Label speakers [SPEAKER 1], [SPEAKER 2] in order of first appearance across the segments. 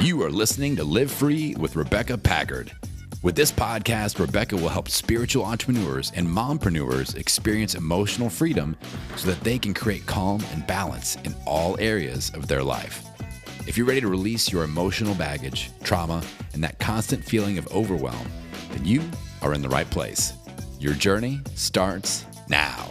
[SPEAKER 1] You are listening to Live Free with Rebecca Packard. With this podcast, Rebecca will help spiritual entrepreneurs and mompreneurs experience emotional freedom so that they can create calm and balance in all areas of their life. If you're ready to release your emotional baggage, trauma, and that constant feeling of overwhelm, then you are in the right place. Your journey starts now.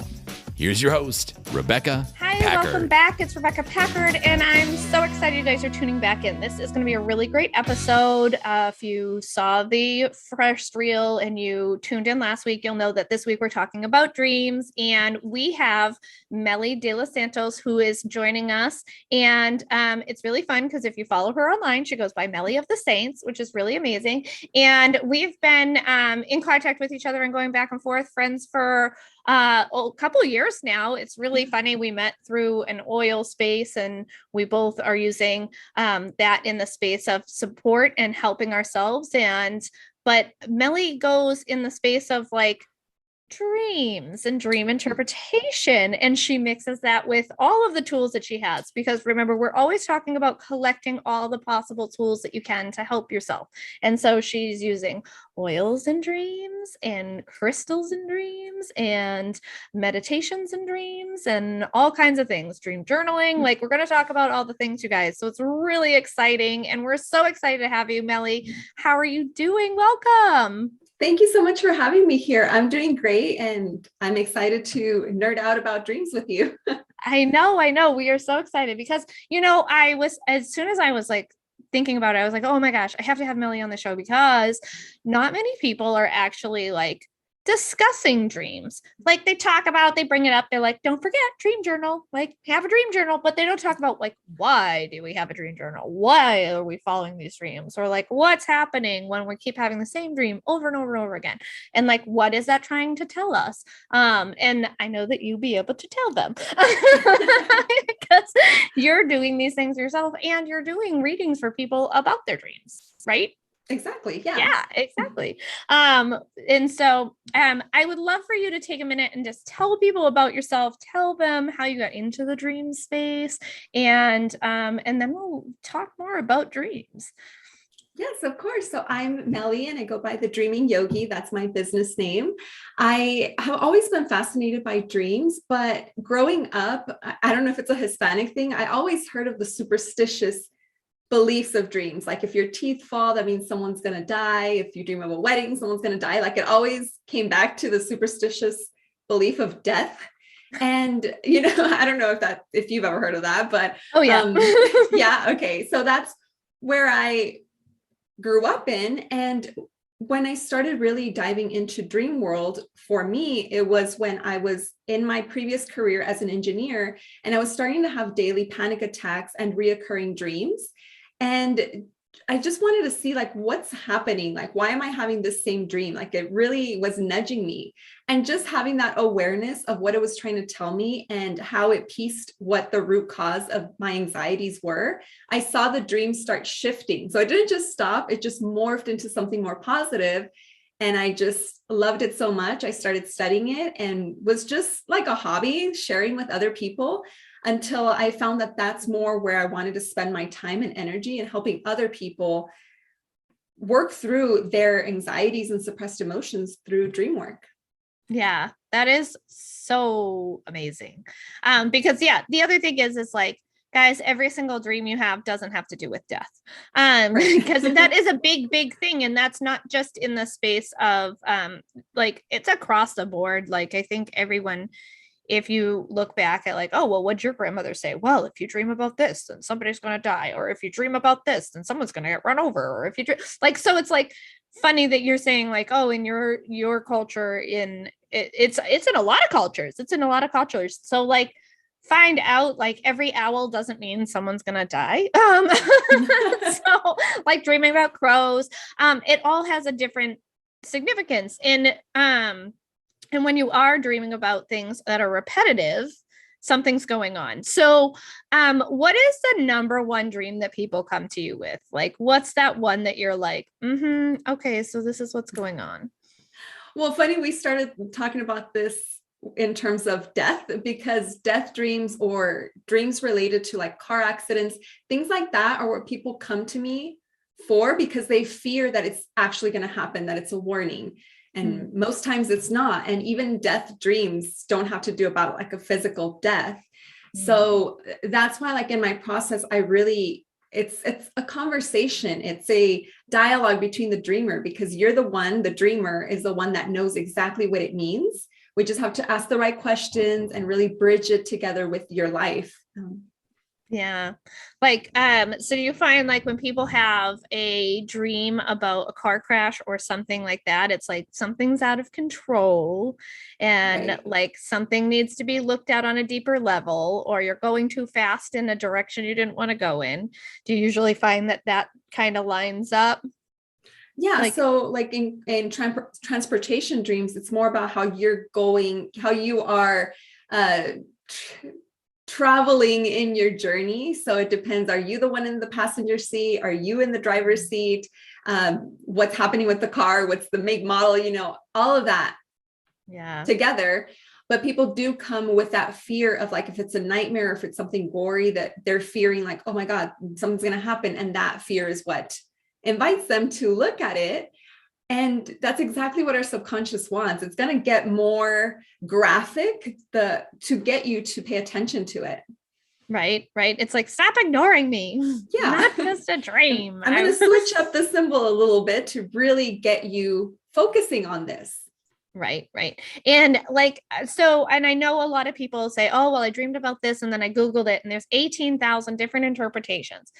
[SPEAKER 1] Here's your host, Rebecca Packard.
[SPEAKER 2] Welcome back. It's Rebecca Packard, and I'm so excited you guys are tuning back in. This is going to be a really great episode. If you saw the first reel and you tuned in last week, you'll know that this week we're talking about dreams, and we have Meli De Los Santos who is joining us. And it's really fun because if you follow her online, she goes by Meli of the Saints, which is really amazing. And we've been in contact with each other and going back and forth, friends for a couple of years now. It's really funny. We met through an oil space, and we both are using that in the space of support and helping ourselves. But Meli goes in the space of like dreams and dream interpretation, and she mixes that with all of the tools that she has, because remember, we're always talking about collecting all the possible tools that you can to help yourself. And so she's using oils and dreams and crystals and dreams and meditations and dreams and all kinds of things, dream journaling. Like, we're going to talk about all the things, you guys. So it's really exciting, and we're so excited to have you, Meli. How are you doing? Welcome.
[SPEAKER 3] Thank you so much for having me here. I'm doing great, and I'm excited to nerd out about dreams with you.
[SPEAKER 2] I know. We are so excited because, as soon as I was like thinking about it, I was like, oh my gosh, I have to have Meli on the show, because not many people are actually like discussing dreams. Like, they bring it up. They're like, don't forget dream journal, like have a dream journal, but they don't talk about like, why do we have a dream journal? Why are we following these dreams? Or like, what's happening when we keep having the same dream over and over and over again? And like, what is that trying to tell us? And I know that you'll be able to tell them because you're doing these things yourself, and you're doing readings for people about their dreams, right?
[SPEAKER 3] Exactly. Yeah.
[SPEAKER 2] Yeah, exactly. And so I would love for you to take a minute and just tell people about yourself, tell them how you got into the dream space, and then we'll talk more about dreams.
[SPEAKER 3] Yes, of course. So I'm Meli, and I go by the Dreaming Yogi. That's my business name. I have always been fascinated by dreams, but growing up, I don't know if it's a Hispanic thing, I always heard of the superstitious beliefs of dreams. Like, if your teeth fall, that means someone's going to die. If you dream of a wedding, someone's going to die. Like, it always came back to the superstitious belief of death. And, I don't know if you've ever heard of that, but
[SPEAKER 2] oh yeah.
[SPEAKER 3] Yeah. Okay. So that's where I grew up in. And when I started really diving into dream world, for me, it was when I was in my previous career as an engineer, and I was starting to have daily panic attacks and reoccurring dreams. And I just wanted to see, like, what's happening? Like, why am I having this same dream? Like, it really was nudging me. And just having that awareness of what it was trying to tell me and how it pieced what the root cause of my anxieties were, I saw the dream start shifting. So it didn't just stop, it just morphed into something more positive. And I just loved it so much. I started studying it and was just like a hobby, sharing with other people, until I found that that's more where I wanted to spend my time and energy, and helping other people work through their anxieties and suppressed emotions through dream work.
[SPEAKER 2] Yeah, that is so amazing. Because the other thing is like, guys, every single dream you have doesn't have to do with death. Because that is a big, big thing. And that's not just in the space of like, it's across the board. Like, I think everyone, if you look back at like, oh, well, what'd your grandmother say? Well, if you dream about this, then somebody's going to die. Or if you dream about this, then someone's going to get run over. Or if you dream, like, so it's like funny that you're saying like, oh, in your culture, it's in a lot of cultures. It's in a lot of cultures. So like, find out, like, every owl doesn't mean someone's going to die. So like dreaming about crows, it all has a different significance. And when you are dreaming about things that are repetitive, something's going on. So what is the number one dream that people come to you with? Like, what's that one that you're like, okay, so this is what's going on?
[SPEAKER 3] Well, funny, we started talking about this in terms of death, because death dreams or dreams related to like car accidents, things like that are what people come to me for, because they fear that it's actually going to happen, that it's a warning. And most times it's not. And even death dreams don't have to do about like a physical death. So that's why, like in my process, I really, it's a conversation. It's a dialogue between the dreamer, because you're the dreamer is the one that knows exactly what it means. We just have to ask the right questions and really bridge it together with your life.
[SPEAKER 2] Yeah. Like, so do you find like when people have a dream about a car crash or something like that, it's like something's out of control and like something needs to be looked at on a deeper level, or you're going too fast in a direction you didn't want to go in? Do you usually find that that kind of lines up?
[SPEAKER 3] Yeah. Like, so like in transportation dreams, it's more about how you're going, how you are, traveling in your journey. So it depends. Are you the one in the passenger seat? Are you in the driver's seat? What's happening with the car? What's the make, model, all of that together. But people do come with that fear of like, if it's a nightmare, if it's something gory, that they're fearing like, oh my God, something's going to happen. And that fear is what invites them to look at it. And that's exactly what our subconscious wants. It's going to get more graphic to get you to pay attention to it.
[SPEAKER 2] Right. It's like, stop ignoring me. Yeah. Not just a dream.
[SPEAKER 3] I'm going to switch up the symbol a little bit to really get you focusing on this.
[SPEAKER 2] Right. And like, so, and I know a lot of people say, oh, well, I dreamed about this and then I Googled it and there's 18,000 different interpretations.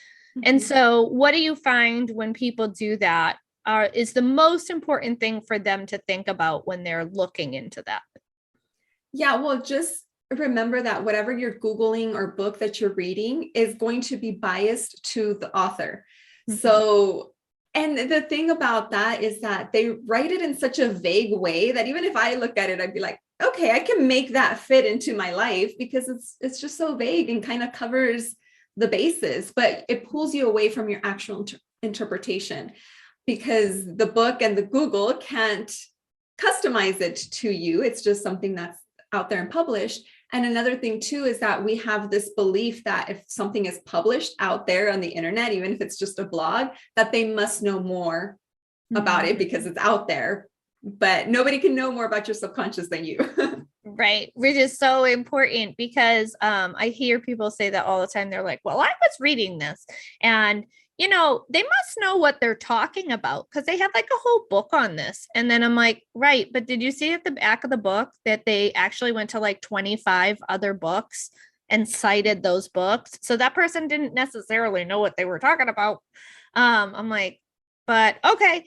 [SPEAKER 2] And so what do you find when people do that? Is the most important thing for them to think about when they're looking into that?
[SPEAKER 3] Yeah, well, just remember that whatever you're Googling or book that you're reading is going to be biased to the author. So, and the thing about that is that they write it in such a vague way that even if I look at it, I'd be like, okay, I can make that fit into my life, because it's just so vague and kind of covers the bases, but it pulls you away from your actual interpretation. Because the book and the Google can't customize it to you. It's just something that's out there and published. And another thing too, is that we have this belief that if something is published out there on the internet, even if it's just a blog, that they must know more about it because it's out there. But nobody can know more about your subconscious than you.
[SPEAKER 2] Right. Which is so important, because I hear people say that all the time. They're like, well, I was reading this and they must know what they're talking about because they had like a whole book on this. And then I'm like, right. But did you see at the back of the book that they actually went to like 25 other books and cited those books? So that person didn't necessarily know what they were talking about. I'm like, but okay.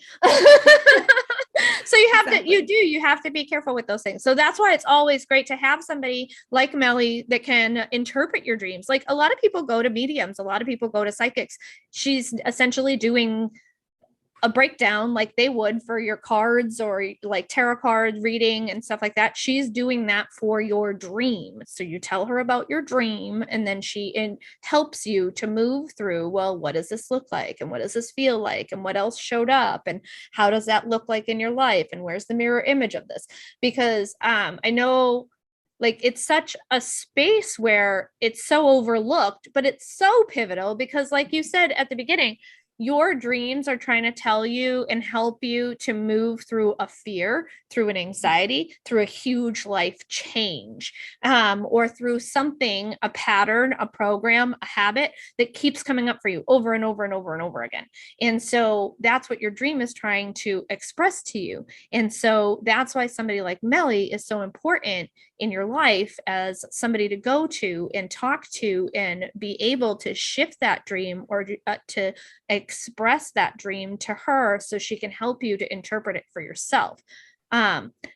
[SPEAKER 2] So you have to be careful with those things. So that's why it's always great to have somebody like Meli that can interpret your dreams. Like a lot of people go to mediums, a lot of people go to psychics. She's essentially doing a breakdown like they would for your cards or like tarot card reading and stuff like that. She's doing that for your dream. So you tell her about your dream and then she helps you to move through, well, what does this look like? And what does this feel like? And what else showed up? And how does that look like in your life? And where's the mirror image of this? Because I know like it's such a space where it's so overlooked, but it's so pivotal because like you said at the beginning, your dreams are trying to tell you and help you to move through a fear, through an anxiety, through a huge life change, or through something, a pattern, a program, a habit that keeps coming up for you over and over and over and over again. And so that's what your dream is trying to express to you. And so that's why somebody like Meli is so important in your life as somebody to go to and talk to and be able to shift that dream or to express that dream to her so she can help you to interpret it for yourself.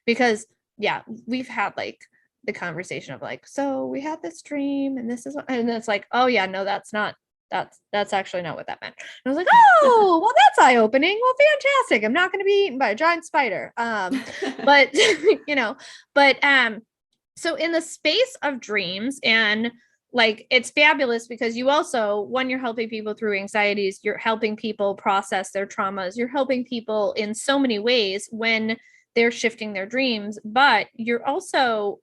[SPEAKER 2] Because yeah, we've had like the conversation of like, so we had this dream and this is what, and it's like, oh yeah, no, that's actually not what that meant. And I was like, oh, well, that's eye-opening. Well, fantastic. I'm not going to be eaten by a giant spider. But so in the space of dreams, and like, it's fabulous because you also, when you're helping people through anxieties, you're helping people process their traumas, you're helping people in so many ways when they're shifting their dreams, but you're also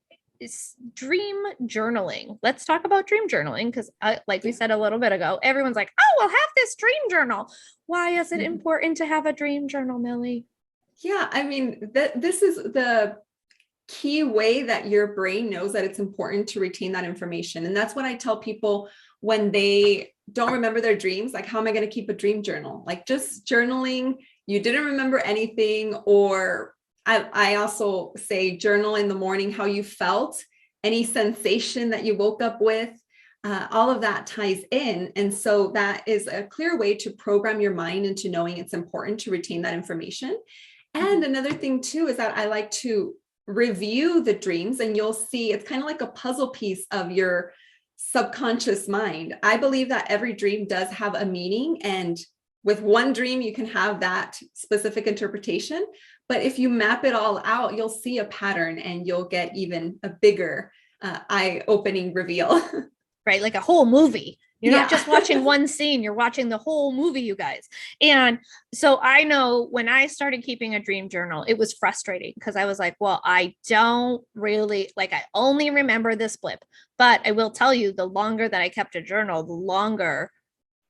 [SPEAKER 2] dream journaling. Let's talk about dream journaling because, like we said a little bit ago, everyone's like, "Oh, we'll have this dream journal." Why is it important to have a dream journal, Millie?
[SPEAKER 3] Yeah, I mean, this is the key way that your brain knows that it's important to retain that information. And that's what I tell people when they don't remember their dreams. Like, how am I going to keep a dream journal? Like, just journaling, you didn't remember anything. Or I also say journal in the morning, how you felt, any sensation that you woke up with. All of that ties in. And so that is a clear way to program your mind into knowing it's important to retain that information. And another thing too, is that I like to review the dreams, and you'll see it's kind of like a puzzle piece of your subconscious mind. I believe that every dream does have a meaning, and with one dream, you can have that specific interpretation. But if you map it all out, you'll see a pattern, and you'll get even a bigger eye-opening reveal.
[SPEAKER 2] Right? Like a whole movie. You're not just watching one scene, you're watching the whole movie, you guys. And so I know when I started keeping a dream journal, it was frustrating because I was like, well, I don't really, like, I only remember this blip. But I will tell you, the longer that I kept a journal, the longer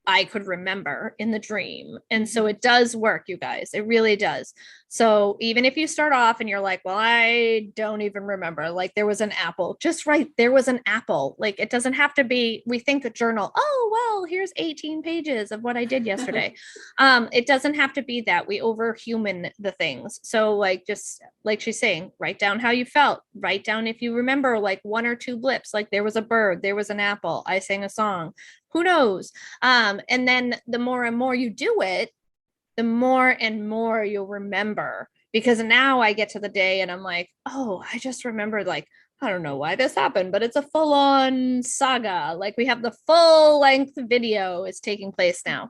[SPEAKER 2] I could remember in the dream. And so it does work, you guys. It really does. So even if you start off and you're like, well, I don't even remember, like there was an apple, just right. There was an apple. Like it doesn't have to be, we think a journal, oh, well, here's 18 pages of what I did yesterday. It doesn't have to be that. We overhuman the things. So like, just like she's saying, write down how you felt, write down if you remember like one or two blips, like there was a bird, there was an apple, I sang a song. Who knows? And then the more and more you do it, the more and more you'll remember, because now I get to the day and I'm like, oh, I just remembered, like, I don't know why this happened, but it's a full on saga. Like we have the full length video is taking place now.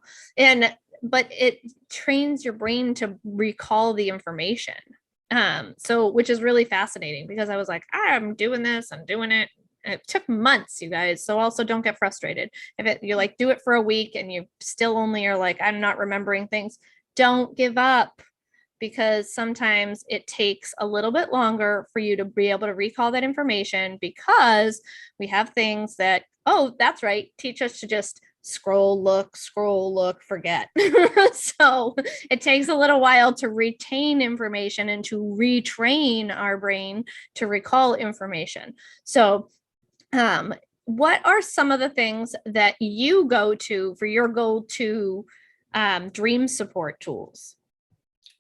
[SPEAKER 2] But it trains your brain to recall the information. So, which is really fascinating because I was like, I'm doing this, I'm doing it. It took months, you guys. So also don't get frustrated. If you like do it for a week and you still only are like, I'm not remembering things, don't give up, because sometimes it takes a little bit longer for you to be able to recall that information, because we have things that, oh, that's right, teach us to just scroll, look, forget. So it takes a little while to retain information and to retrain our brain to recall information. So what are some of the things that you go to for your go-to dream support tools?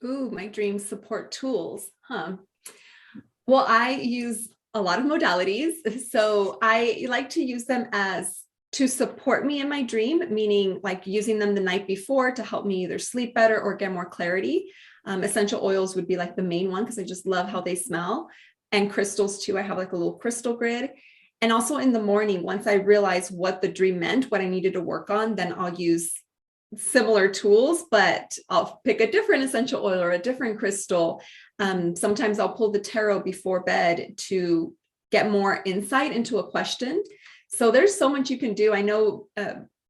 [SPEAKER 3] Ooh, my dream support tools. Well, I use a lot of modalities. So I like to use them as to support me in my dream, meaning like using them the night before to help me either sleep better or get more clarity. Essential oils would be like the main one because I just love how they smell. And crystals too. I have like a little crystal grid. And also in the morning, once I realize what the dream meant, what I needed to work on, then I'll use similar tools, but I'll pick a different essential oil or a different crystal. Sometimes I'll pull the tarot before bed to get more insight into a question. So there's so much you can do. I know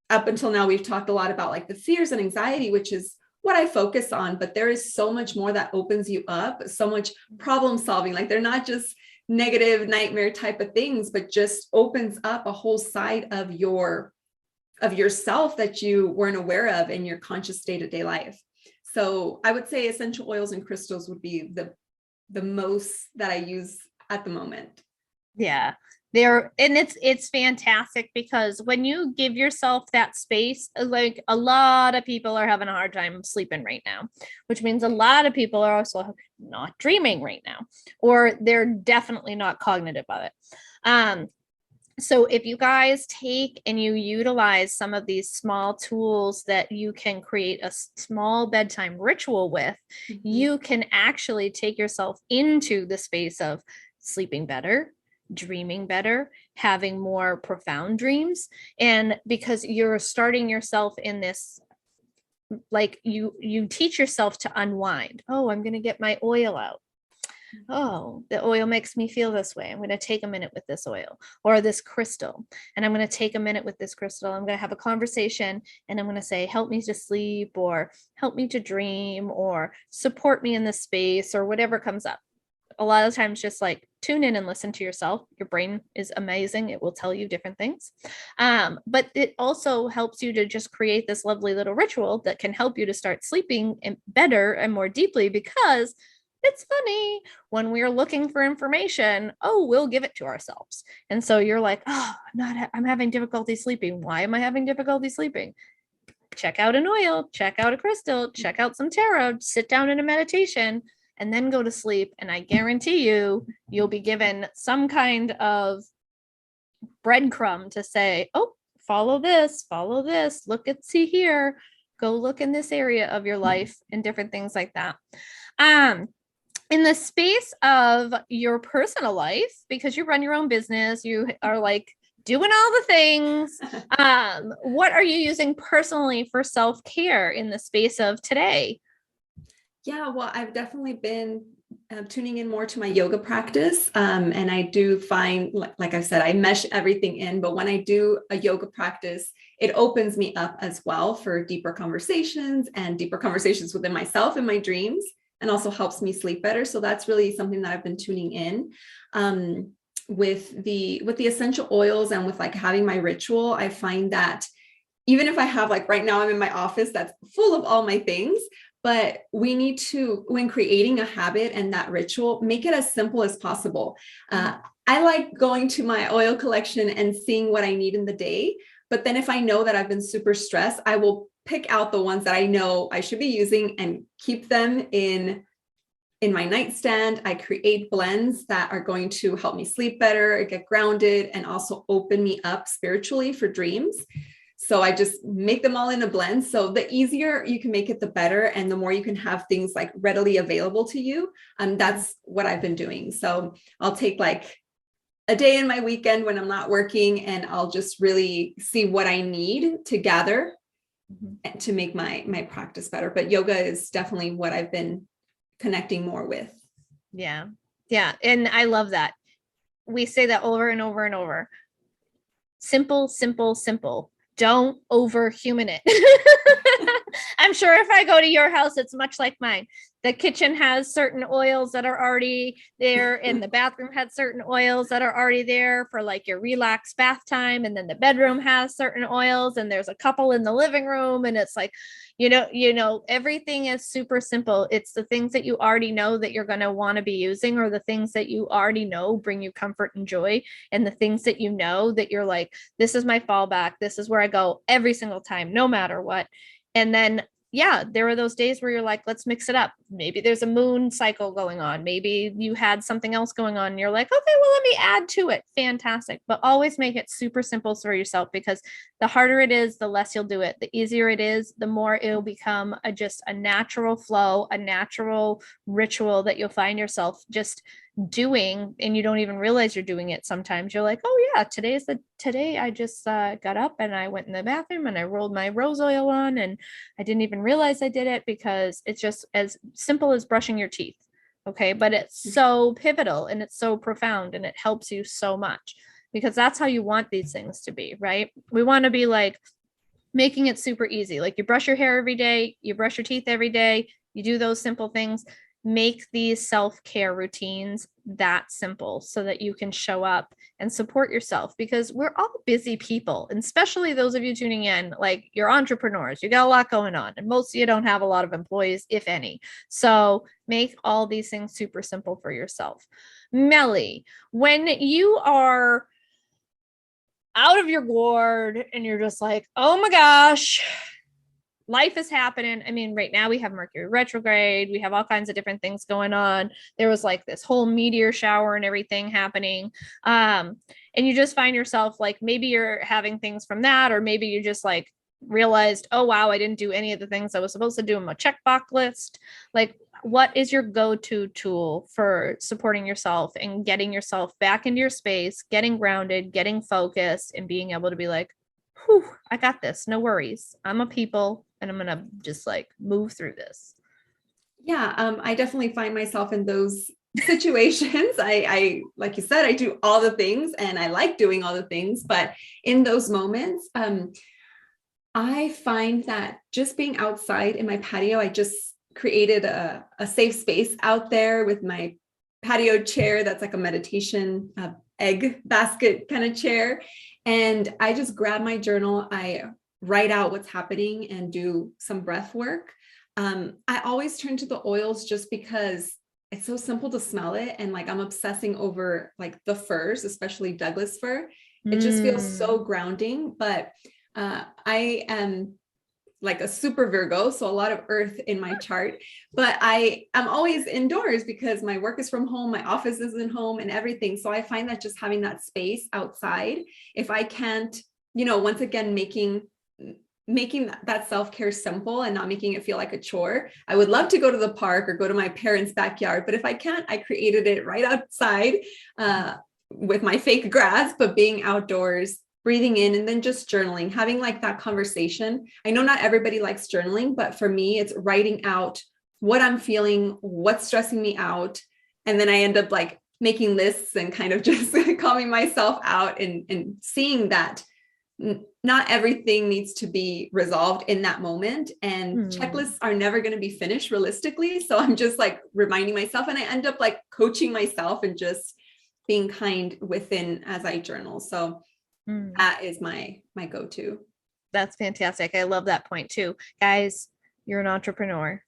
[SPEAKER 3] up until now, we've talked a lot about like the fears and anxiety, which is what I focus on, but there is so much more that opens you up, so much problem solving. Like they're not just negative nightmare type of things, but just opens up a whole side of yourself that you weren't aware of in your conscious day-to-day life. So I would say essential oils and crystals would be the most that I use at the moment.
[SPEAKER 2] Yeah. And it's fantastic because when you give yourself that space, like a lot of people are having a hard time sleeping right now, which means a lot of people are also not dreaming right now, or they're definitely not cognitive of it. So if you guys take and you utilize some of these small tools that you can create a small bedtime ritual with, you can actually take yourself into the space of sleeping better, dreaming better, having more profound dreams. And because you're starting yourself in this, like you teach yourself to unwind. Oh, I'm going to get my oil out. Oh, the oil makes me feel this way. I'm going to take a minute with this oil or this crystal. And I'm going to take a minute with this crystal. I'm going to have a conversation and I'm going to say, help me to sleep or help me to dream or support me in this space or whatever comes up. A lot of times just like tune in and listen to yourself. Your brain is amazing. It will tell you different things. But it also helps you to just create this lovely little ritual that can help you to start sleeping better and more deeply, because it's funny when we're looking for information, we'll give it to ourselves. And so you're like, I'm having difficulty sleeping. Why am I having difficulty sleeping? Check out an oil, check out a crystal, check out some tarot, sit down in a meditation, and then go to sleep. And I guarantee you'll be given some kind of breadcrumb to say, follow this, see here, go look in this area of your life, and different things like that. In the space of your personal life, because you run your own business, you are like doing all the things. What are you using personally for self-care in the space of today?
[SPEAKER 3] Yeah, well, I've definitely been tuning in more to my yoga practice. And I do find, like I said, I mesh everything in, but when I do a yoga practice, it opens me up as well for deeper conversations within myself and my dreams, and also helps me sleep better. So that's really something that I've been tuning in. With the essential oils and with like having my ritual, I find that even if I have, like right now I'm in my office that's full of all my things, but we need to, when creating a habit and that ritual, make it as simple as possible. I like going to my oil collection and seeing what I need in the day. But then if I know that I've been super stressed, I will pick out the ones that I know I should be using and keep them in my nightstand. I create blends that are going to help me sleep better, get grounded, and also open me up spiritually for dreams. So I just make them all in a blend. So the easier you can make it, the better. And the more you can have things like readily available to you. That's what I've been doing. So I'll take like a day in my weekend when I'm not working, and I'll just really see what I need to gather to make my practice better. But yoga is definitely what I've been connecting more with.
[SPEAKER 2] Yeah. And I love that. We say that over and over and over. Simple, simple, simple. Don't overhuman it. I'm sure if I go to your house, it's much like mine. The kitchen has certain oils that are already there, and the bathroom had certain oils that are already there for like your relaxed bath time. And then the bedroom has certain oils, and there's a couple in the living room. And it's like, everything is super simple. It's the things that you already know that you're going to want to be using, or the things that you already know bring you comfort and joy. And the things that you know that you're like, this is my fallback. This is where I go every single time, no matter what. And then there are those days where you're like, let's mix it up. Maybe there's a moon cycle going on. Maybe you had something else going on and you're like, okay, well, let me add to it. Fantastic. But always make it super simple for yourself, because the harder it is, the less you'll do it. The easier it is, the more it'll become just a natural flow, a natural ritual that you'll find yourself just doing, and you don't even realize you're doing it. Sometimes you're like, today I just got up and I went in the bathroom and I rolled my rose oil on, and I didn't even realize I did it, because it's just as simple as brushing your teeth. Okay. But it's so pivotal and it's so profound, and it helps you so much, because that's how you want these things to be, right? We want to be like making it super easy. Like you brush your hair every day, you brush your teeth every day, you do those simple things. Make these self-care routines that simple so that you can show up and support yourself, because we're all busy people, and especially those of you tuning in, like you're entrepreneurs, you got a lot going on, and most of you don't have a lot of employees, if any. So make all these things super simple for yourself. Meli, when you are out of your gourd and you're just like, oh my gosh, life is happening. I mean, right now we have Mercury retrograde. We have all kinds of different things going on. There was like this whole meteor shower and everything happening. And you just find yourself like, maybe you're having things from that, or maybe you just like realized, oh, wow, I didn't do any of the things I was supposed to do in my checkbox list. Like, what is your go-to tool for supporting yourself and getting yourself back into your space, getting grounded, getting focused, and being able to be like, whew, I got this. No worries. I'm a people, and I'm going to just like move through this.
[SPEAKER 3] Yeah, I definitely find myself in those situations. I, like you said, I do all the things and I like doing all the things, but in those moments, I find that just being outside in my patio, I just created a safe space out there with my patio chair that's like a meditation egg basket kind of chair. And I just grab my journal. I write out what's happening and do some breath work. I always turn to the oils just because it's so simple to smell it. And like, I'm obsessing over like the furs, especially Douglas fir. It just feels so grounding, but I am like a super Virgo, so a lot of earth in my chart, but I'm always indoors because my work is from home, my office is in home and everything. So I find that just having that space outside, if I can't, once again, making that self-care simple and not making it feel like a chore. I would love to go to the park or go to my parents' backyard, but if I can't, I created it right outside with my fake grass, but being outdoors, breathing in, and then just journaling, having like that conversation. I know not everybody likes journaling, but for me, it's writing out what I'm feeling, what's stressing me out. And then I end up like making lists and kind of just calming myself out and seeing that not everything needs to be resolved in that moment. And checklists are never going to be finished realistically. So I'm just like reminding myself, and I end up like coaching myself and just being kind within as I journal. So that is my go-to.
[SPEAKER 2] That's fantastic. I love that point too. Guys, you're an entrepreneur.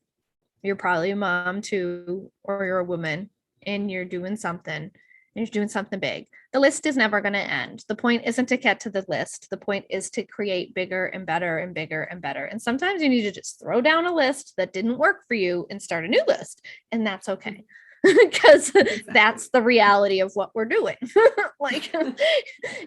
[SPEAKER 2] You're probably a mom too, or you're a woman and you're doing something. And you're doing something big. The list is never going to end. The point isn't to get to the list. The point is to create bigger and better and bigger and better. And sometimes you need to just throw down a list that didn't work for you and start a new list. And that's okay. Because that's the reality of what we're doing. Like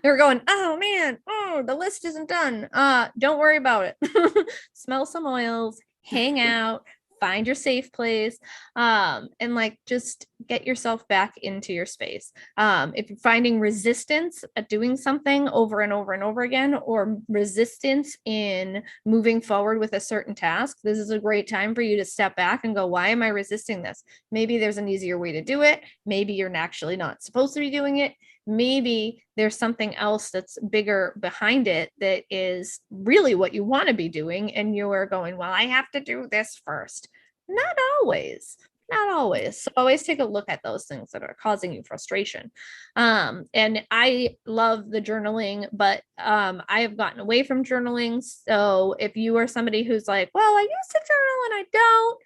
[SPEAKER 2] you're going, oh man, the list isn't done. Don't worry about it. Smell some oils, hang out, find your safe place, and like just get yourself back into your space. If you're finding resistance at doing something over and over and over again, or resistance in moving forward with a certain task, this is a great time for you to step back and go, why am I resisting this? Maybe there's an easier way to do it. Maybe you're actually not supposed to be doing it. Maybe there's something else that's bigger behind it that is really what you want to be doing. And you're going, well, I have to do this first. Not always. So always take a look at those things that are causing you frustration. And I love the journaling, but I have gotten away from journaling. So if you are somebody who's like, well, I used to journal and I don't,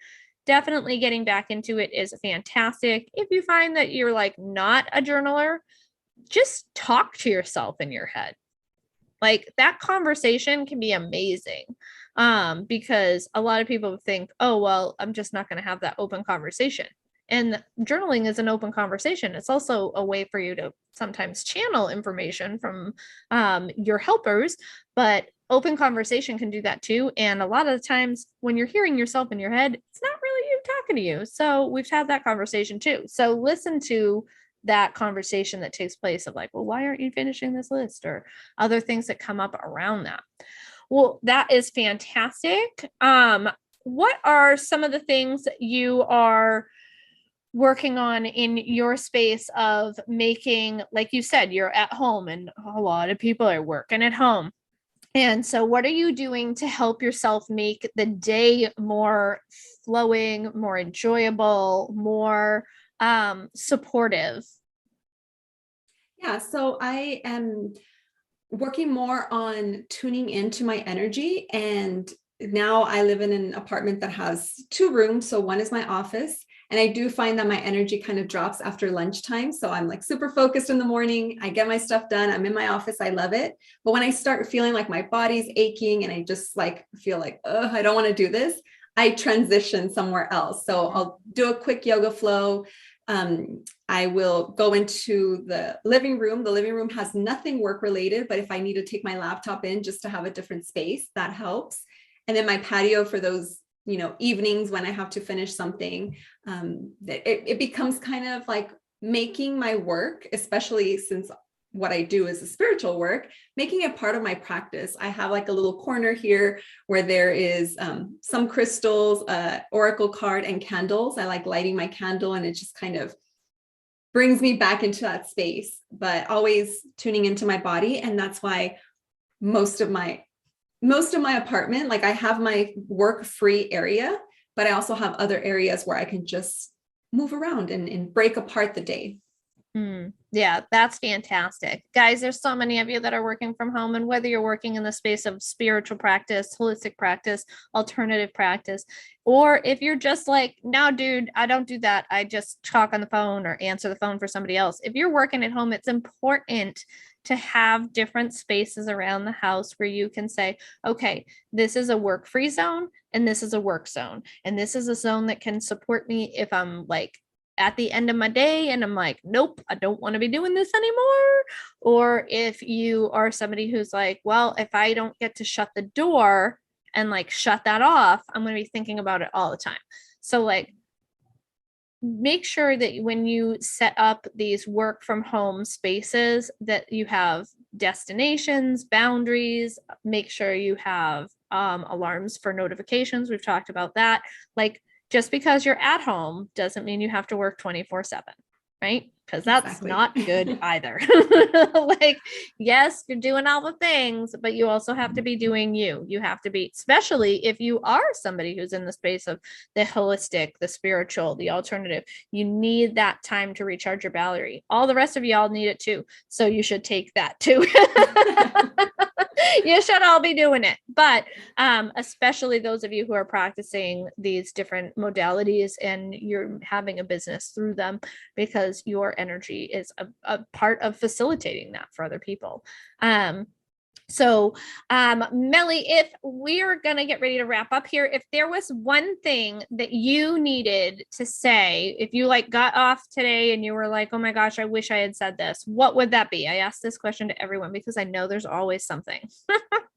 [SPEAKER 2] definitely getting back into it is fantastic. If you find that you're like not a journaler, just talk to yourself in your head. Like that conversation can be amazing. Because a lot of people think, oh, well, I'm just not going to have that open conversation. And journaling is an open conversation. It's also a way for you to sometimes channel information from your helpers, but open conversation can do that too. And a lot of the times when you're hearing yourself in your head, it's not really you talking to you. So we've had that conversation too. So listen to that conversation that takes place of like, well, why aren't you finishing this list, or other things that come up around that. Well, that is fantastic. What are some of the things that you are working on in your space of making, like you said, you're at home and a lot of people are working at home. And so what are you doing to help yourself make the day more flowing, more enjoyable, more supportive?
[SPEAKER 3] Yeah, so I am working more on tuning into my energy. And now I live in an apartment that has 2 rooms. So one is my office. And I do find that my energy kind of drops after lunchtime. So I'm like super focused in the morning. I get my stuff done. I'm in my office. I love it. But when I start feeling like my body's aching and I just like feel like, oh, I don't want to do this, I transition somewhere else. So I'll do a quick yoga flow. I will go into the living room. The living room has nothing work related, but if I need to take my laptop in just to have a different space, that helps. And then my patio for those, evenings when I have to finish something, it becomes kind of like making my work, especially since what I do is a spiritual work, making it part of my practice. I have like a little corner here where there is some crystals, oracle card, and candles. I like lighting my candle, and it just kind of brings me back into that space, but always tuning into my body. And that's why most of my apartment, like I have my work free area, but I also have other areas where I can just move around and break apart the day.
[SPEAKER 2] Yeah, that's fantastic. Guys, there's so many of you that are working from home, and whether you're working in the space of spiritual practice, holistic practice, alternative practice, or if you're just like, no, dude, I don't do that. I just talk on the phone or answer the phone for somebody else. If you're working at home, it's important to have different spaces around the house where you can say, okay, this is a work-free zone and this is a work zone. And this is a zone that can support me if I'm like at the end of my day and I'm like, nope, I don't want to be doing this anymore. Or if you are somebody who's like, well, if I don't get to shut the door and like shut that off, I'm going to be thinking about it all the time. So like, make sure that when you set up these work from home spaces that you have destinations, boundaries, make sure you have alarms for notifications. We've talked about that. Like, just because you're at home doesn't mean you have to work 24/7, right? Because that's not good either. Like, yes, you're doing all the things, but you also have to be doing you. You have to be, especially if you are somebody who's in the space of the holistic, the spiritual, the alternative, you need that time to recharge your battery. All the rest of y'all need it too. So you should take that too. You should all be doing it, but especially those of you who are practicing these different modalities and you're having a business through them, because your energy is a part of facilitating that for other people. So, Meli, if we're going to get ready to wrap up here, if there was one thing that you needed to say, if you like got off today and you were like, oh my gosh, I wish I had said this, what would that be? I ask this question to everyone because I know there's always something.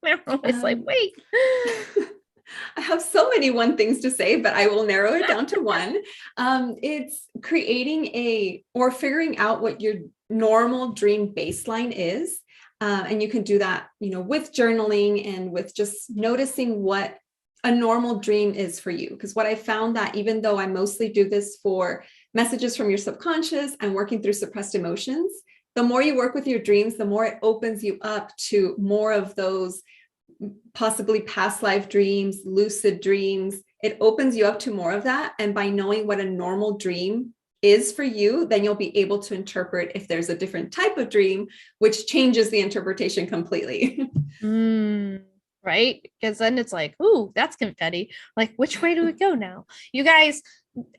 [SPEAKER 2] They're always like, wait.
[SPEAKER 3] I have so many things to say, but I will narrow it down to one. It's creating or figuring out what your normal dream baseline is. And you can do that, with journaling and with just noticing what a normal dream is for you. Because what I found that even though I mostly do this for messages from your subconscious and working through suppressed emotions, the more you work with your dreams, the more it opens you up to more of those possibly past life dreams, lucid dreams. It opens you up to more of that. And by knowing what a normal dream is for you, then you'll be able to interpret if there's a different type of dream, which changes the interpretation completely.
[SPEAKER 2] Right? Because then it's like, ooh, that's confetti. Like, which way do we go now? You guys,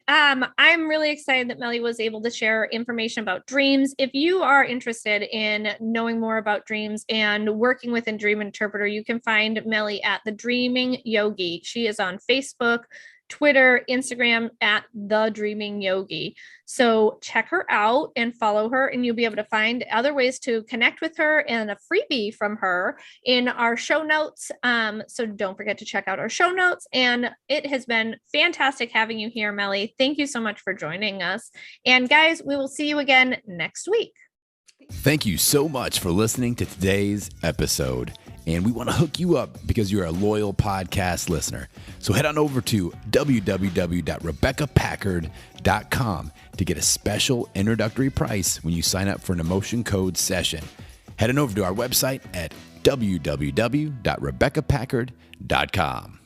[SPEAKER 2] I'm really excited that Meli was able to share information about dreams. If you are interested in knowing more about dreams and working with a dream interpreter, you can find Meli at the Dreaming Yogi. She is on Facebook, Twitter, Instagram at the Dreaming Yogi. So check her out and follow her, and you'll be able to find other ways to connect with her and a freebie from her in our show notes. So don't forget to check out our show notes. And it has been fantastic having you here, Meli. Thank you so much for joining us. And guys, we will see you again next week.
[SPEAKER 1] Thank you so much for listening to today's episode. And we want to hook you up because you're a loyal podcast listener. So head on over to www.rebeccapackard.com to get a special introductory price when you sign up for an emotion code session. Head on over to our website at www.rebeccapackard.com.